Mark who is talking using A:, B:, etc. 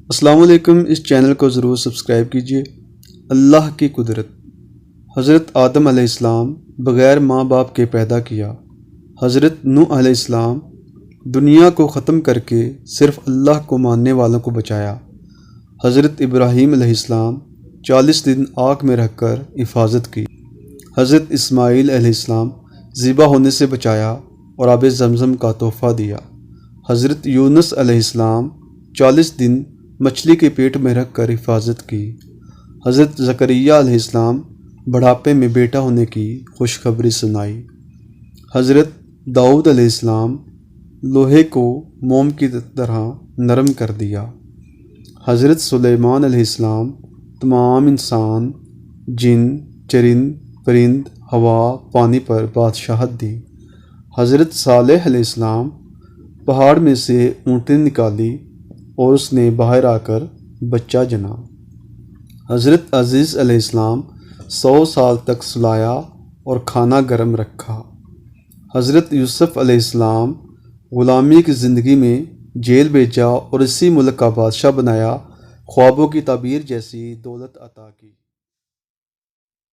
A: السلام علیکم، اس چینل کو ضرور سبسکرائب کیجیے۔ اللہ کی قدرت۔ حضرت آدم علیہ السلام بغیر ماں باپ کے پیدا کیا۔ حضرت نوح علیہ السلام دنیا کو ختم کر کے صرف اللہ کو ماننے والوں کو بچایا۔ حضرت ابراہیم علیہ السلام 40 دن آگ میں رکھ کر حفاظت کی۔ حضرت اسماعیل علیہ السلام ذبح ہونے سے بچایا اور آب زمزم کا تحفہ دیا۔ حضرت یونس علیہ السلام 40 دن مچھلی کے پیٹ میں رکھ کر حفاظت کی۔ حضرت زکریا علیہ السلام بڑھاپے میں بیٹا ہونے کی خوشخبری سنائی۔ حضرت داؤد علیہ السلام لوہے کو موم کی طرح نرم کر دیا۔ حضرت سلیمان علیہ السلام تمام انسان، جن، چرند، پرند، ہوا، پانی پر بادشاہت دی۔ حضرت صالح علیہ السلام پہاڑ میں سے اونٹیں نکالی اور اس نے باہر آ کر بچہ جنا۔ حضرت عزیز علیہ السلام 100 سال تک سلایا اور کھانا گرم رکھا۔ حضرت یوسف علیہ السلام غلامی کی زندگی میں جیل بھیجا اور اسی ملک کا بادشاہ بنایا، خوابوں کی تعبیر جیسی دولت عطا کی۔